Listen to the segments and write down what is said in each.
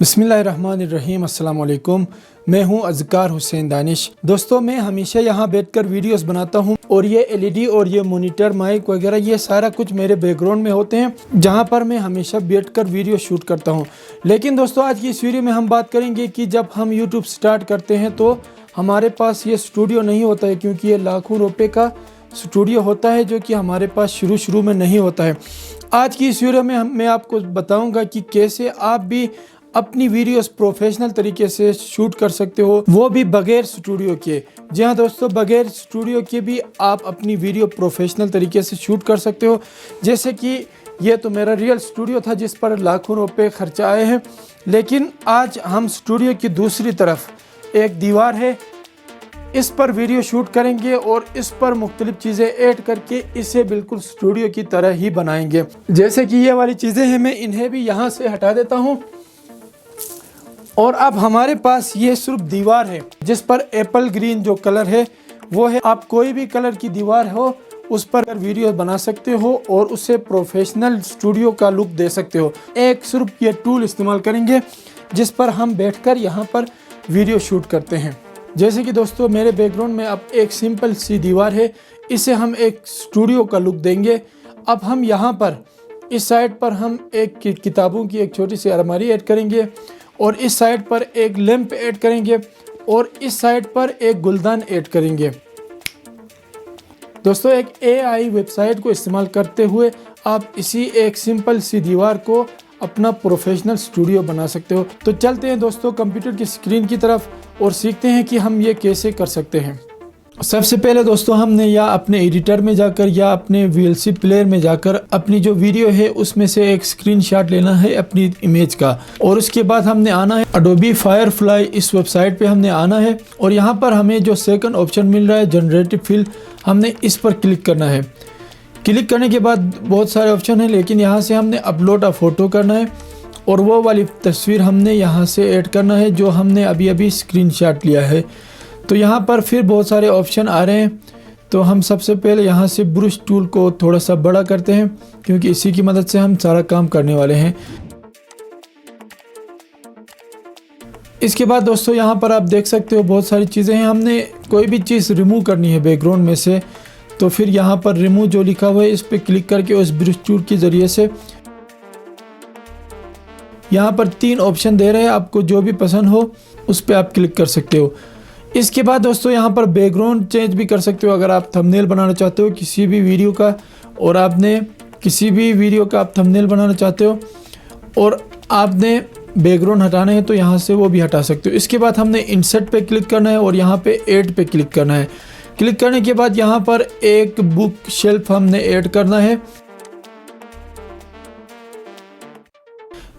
बिस्मिल्लाहिर्रहमानिर्रहीम। अस्सलाम वालेकुम। मैं हूं अज़कार हुसैन दानिश। दोस्तों, मैं हमेशा यहां बैठकर वीडियोस बनाता हूं और ये एलईडी और ये मॉनिटर, माइक वगैरह ये सारा कुछ मेरे बैकग्राउंड में होते हैं, जहां पर मैं हमेशा बैठकर वीडियो शूट करता हूं। लेकिन दोस्तों, आज की इस वीडियो में हम बात करेंगे कि जब हम यूट्यूब स्टार्ट करते हैं तो हमारे पास ये स्टूडियो नहीं होता है, क्योंकि ये लाखों रुपये का स्टूडियो होता है जो कि हमारे पास शुरू में नहीं होता है। आज की इस वीडियो में मैं आपको बताऊंगा कि कैसे आप भी अपनी वीडियोस प्रोफेशनल तरीके से शूट कर सकते हो, वो भी बगैर स्टूडियो के। जी हाँ दोस्तों, बगैर स्टूडियो के भी आप अपनी वीडियो प्रोफेशनल तरीके से शूट कर सकते हो। जैसे कि ये तो मेरा रियल स्टूडियो था जिस पर लाखों रुपए खर्चा आए हैं, लेकिन आज हम स्टूडियो की दूसरी तरफ एक दीवार है, इस पर वीडियो शूट करेंगे और इस पर मुख्तलिफ चीज़ें ऐड करके इसे बिल्कुल स्टूडियो की तरह ही बनाएंगे। जैसे कि ये वाली चीज़ें हैं, मैं इन्हें भी यहाँ से हटा देता हूँ। और अब हमारे पास ये सिर्फ दीवार है जिस पर एप्पल ग्रीन जो कलर है वो है। आप कोई भी कलर की दीवार हो उस पर वीडियो बना सकते हो और उसे प्रोफेशनल स्टूडियो का लुक दे सकते हो। एक सिर्फ ये टूल इस्तेमाल करेंगे जिस पर हम बैठकर यहाँ पर वीडियो शूट करते हैं। जैसे कि दोस्तों, मेरे बैकग्राउंड में अब एक सिंपल सी दीवार है, इसे हम एक स्टूडियो का लुक देंगे। अब हम यहाँ पर इस साइड पर हम एक किताबों की एक छोटी सी अलमारी ऐड करेंगे और इस साइड पर एक लैंप ऐड करेंगे और इस साइड पर एक गुलदान ऐड करेंगे। दोस्तों, एक AI वेबसाइट को इस्तेमाल करते हुए आप इसी एक सिंपल सी दीवार को अपना प्रोफेशनल स्टूडियो बना सकते हो। तो चलते हैं दोस्तों कंप्यूटर की स्क्रीन की तरफ और सीखते हैं कि हम ये कैसे कर सकते हैं। सबसे पहले दोस्तों, हमने या अपने एडिटर में जाकर या अपने VLC प्लेयर में जाकर अपनी जो वीडियो है उसमें से एक स्क्रीनशॉट लेना है अपनी इमेज का, और उसके बाद हमने आना है Adobe Firefly, इस वेबसाइट पे हमने आना है और यहाँ पर हमें जो सेकंड ऑप्शन मिल रहा है जनरेटिव फिल, हमने इस पर क्लिक करना है। क्लिक करने के बाद बहुत सारे ऑप्शन हैं, लेकिन यहाँ से हमने अपलोड अ फोटो करना है और वो वाली तस्वीर हमने यहाँ से ऐड करना है जो हमने अभी स्क्रीनशॉट लिया है। तो यहाँ पर फिर बहुत सारे ऑप्शन आ रहे हैं। तो हम सबसे पहले यहाँ से ब्रश टूल को थोड़ा सा बड़ा करते हैं, क्योंकि इसी की मदद से हम सारा काम करने वाले हैं। इसके बाद दोस्तों, यहाँ पर आप देख सकते हो बहुत सारी चीज़ें हैं। हमने कोई भी चीज़ रिमूव करनी है बैकग्राउंड में से, तो फिर यहाँ पर रिमूव जो लिखा हुआ है इस पर क्लिक करके उस ब्रश टूल के ज़रिए से यहाँ पर 3 ऑप्शन दे रहे हैं, आपको जो भी पसंद हो उस पर आप क्लिक कर सकते हो। इसके बाद दोस्तों, यहाँ पर बैकग्राउंड चेंज भी कर सकते हो। अगर आप थंबनेल बनाना चाहते हो किसी भी वीडियो का, और आपने किसी भी वीडियो का आप थंबनेल बनाना चाहते हो और आपने बैकग्राउंड हटाना है तो यहाँ से वो भी हटा सकते हो। इसके बाद हमने इंसर्ट पे क्लिक करना है और यहाँ पे ऐड पे क्लिक करना है। क्लिक करने के बाद यहाँ पर एक बुक शेल्फ हमने ऐड करना है।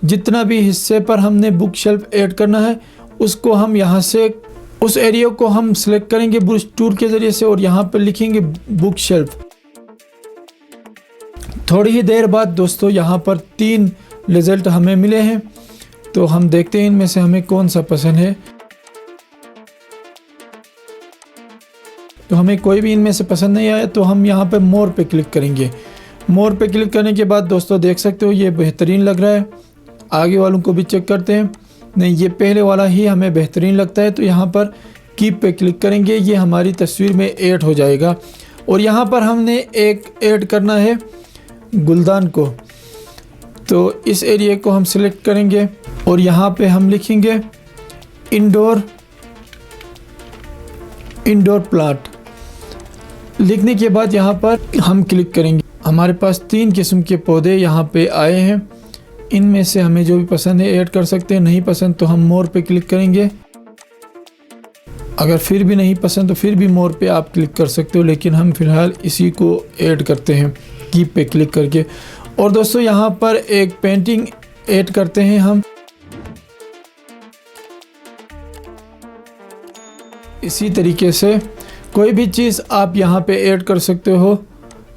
जितना भी हिस्से पर हमने बुक शेल्फ ऐड करना है उसको हम यहाँ से उस एरिया को हम सिलेक्ट करेंगे ब्रश टूल के ज़रिए से और यहाँ पर लिखेंगे बुक शेल्फ। थोड़ी ही देर बाद दोस्तों, यहाँ पर 3 रिजल्ट हमें मिले हैं, तो हम देखते हैं इनमें से हमें कौन सा पसंद है। तो हमें कोई भी इनमें से पसंद नहीं आया तो हम यहाँ पे मोर पे क्लिक करेंगे। मोर पे क्लिक करने के बाद दोस्तों देख सकते हो ये बेहतरीन लग रहा है। आगे वालों को भी चेक करते हैं। नहीं, ये पहले वाला ही हमें बेहतरीन लगता है, तो यहाँ पर कीप पे क्लिक करेंगे, ये हमारी तस्वीर में ऐड हो जाएगा। और यहाँ पर हमने एक ऐड करना है गुलदान को, तो इस एरिया को हम सिलेक्ट करेंगे और यहाँ पे हम लिखेंगे इंडोर प्लांट। लिखने के बाद यहाँ पर हम क्लिक करेंगे। हमारे पास 3 किस्म के पौधे यहाँ पे आए हैं, इनमें से हमें जो भी पसंद है ऐड कर सकते हैं। नहीं पसंद तो हम मोर पे क्लिक करेंगे। अगर फिर भी नहीं पसंद तो फिर भी मोर पे आप क्लिक कर सकते हो, लेकिन हम फिलहाल इसी को ऐड करते हैं कीप पे क्लिक करके। और दोस्तों, यहाँ पर एक पेंटिंग ऐड करते हैं हम। इसी तरीके से कोई भी चीज़ आप यहाँ पे ऐड कर सकते हो।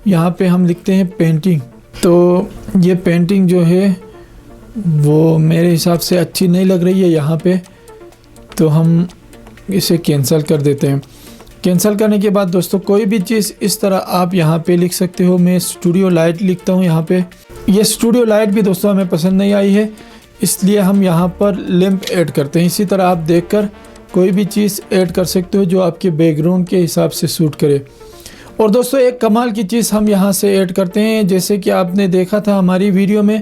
यहाँ पे हम लिखते हैं पेंटिंग। तो ये पेंटिंग जो है वो मेरे हिसाब से अच्छी नहीं लग रही है यहाँ पे, तो हम इसे कैंसिल कर देते हैं। कैंसिल करने के बाद दोस्तों, कोई भी चीज़ इस तरह आप यहाँ पे लिख सकते हो। मैं स्टूडियो लाइट लिखता हूँ यहाँ पे। ये स्टूडियो लाइट भी दोस्तों हमें पसंद नहीं आई है, इसलिए हम यहाँ पर लैंप ऐड करते हैं। इसी तरह आप देखकर कोई भी चीज़ ऐड कर सकते हो जो आपके बैकग्राउंड के हिसाब से सूट करे। और दोस्तों एक कमाल की चीज़ हम यहाँ से ऐड करते हैं, जैसे कि आपने देखा था हमारी वीडियो में,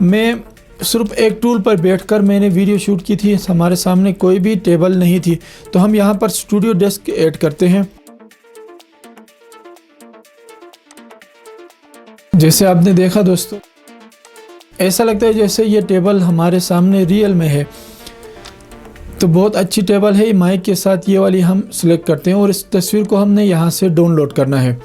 मैं सिर्फ एक टूल पर बैठकर मैंने वीडियो शूट की थी, हमारे सामने कोई भी टेबल नहीं थी, तो हम यहाँ पर स्टूडियो डेस्क ऐड करते हैं। जैसे आपने देखा दोस्तों, ऐसा लगता है जैसे ये टेबल हमारे सामने रियल में है। तो बहुत अच्छी टेबल है, माइक के साथ ये वाली हम सिलेक्ट करते हैं और इस तस्वीर को हमने यहाँ से डाउनलोड करना है।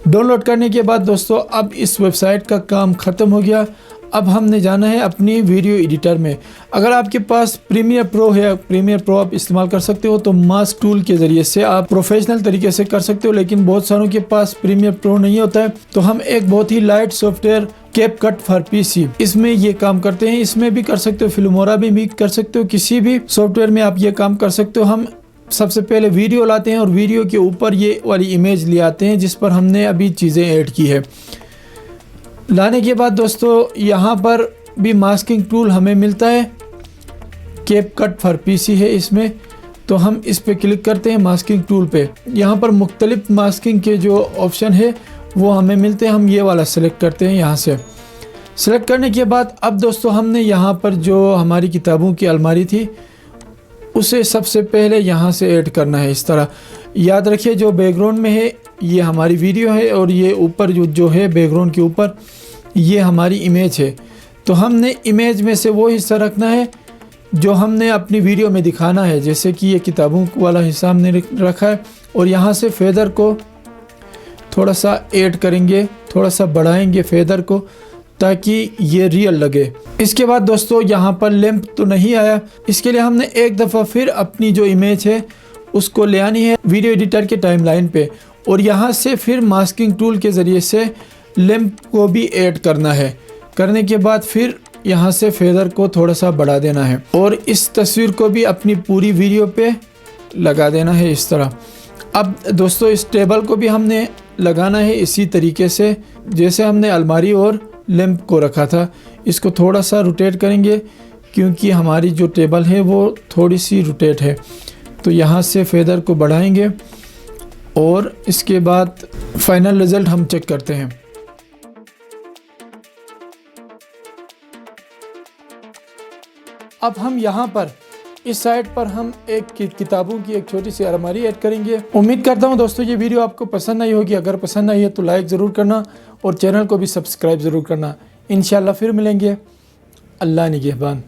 डाउनलोड करने के बाद दोस्तों अब इस वेबसाइट का काम ख़त्म हो गया। अब हमने जाना है अपनी वीडियो एडिटर में। अगर आपके पास प्रीमियर प्रो है, प्रीमियर प्रो आप इस्तेमाल कर सकते हो, तो मास्क टूल के ज़रिए से आप प्रोफेशनल तरीके से कर सकते हो। लेकिन बहुत सारों के पास प्रीमियर प्रो नहीं होता है, तो हम एक बहुत ही light software CapCut for PC, इसमें ये काम करते हैं। इसमें भी कर सकते हो, फिल्मोरा में भी कर सकते हो, किसी भी सॉफ्टवेयर में आप ये काम कर सकते हो। हम सबसे पहले वीडियो लाते हैं और वीडियो के ऊपर ये वाली इमेज ले आते हैं जिस पर हमने अभी चीज़ें ऐड की है। लाने के बाद दोस्तों यहाँ पर भी मास्किंग टूल हमें मिलता है, कैपकट फॉर पीसी है इसमें, तो हम इस पे क्लिक करते हैं मास्किंग टूल पे। यहाँ पर मुख्तलिफ मास्किंग के जो ऑप्शन है वो हमें मिलते हैं, हम ये वाला सेलेक्ट करते हैं। यहाँ से सेलेक्ट करने के बाद अब दोस्तों हमने यहाँ पर जो हमारी किताबों की अलमारी थी उसे सबसे पहले यहाँ से ऐड करना है। इस तरह याद रखिए, जो बैकग्राउंड में है ये हमारी वीडियो है और ये ऊपर जो है बैकग्राउंड के ऊपर ये हमारी इमेज है। तो हमने इमेज में से वो हिस्सा रखना है जो हमने अपनी वीडियो में दिखाना है। जैसे कि ये किताबों वाला हिस्सा हमने रखा है और यहाँ से फेदर को थोड़ा सा ऐड करेंगे, थोड़ा सा बढ़ाएंगे फेदर को ताकि ये रियल लगे। इसके बाद दोस्तों यहाँ पर लैंप तो नहीं आया, इसके लिए हमने एक दफ़ा फिर अपनी जो इमेज है उसको ले आनी है वीडियो एडिटर के टाइमलाइन पे और यहाँ से फिर मास्किंग टूल के ज़रिए से लैंप को भी ऐड करना है। करने के बाद फिर यहाँ से फेदर को थोड़ा सा बढ़ा देना है और इस तस्वीर को भी अपनी पूरी वीडियो पे लगा देना है इस तरह। अब दोस्तों इस टेबल को भी हमने लगाना है इसी तरीके से जैसे हमने अलमारी और लैंप को रखा था। इसको थोड़ा सा रोटेट करेंगे क्योंकि हमारी जो टेबल है वो थोड़ी सी रोटेट है। तो यहाँ से फेदर को बढ़ाएंगे और इसके बाद फाइनल रिज़ल्ट हम चेक करते हैं। अब हम यहाँ पर इस साइड पर हम एक किताबों की एक छोटी सी अलमारी ऐड करेंगे। उम्मीद करता हूँ दोस्तों ये वीडियो आपको पसंद आई होगी। अगर पसंद आई है तो लाइक ज़रूर करना और चैनल को भी सब्सक्राइब ज़रूर करना। इंशाल्लाह फिर मिलेंगे। अल्लाह निगहबान।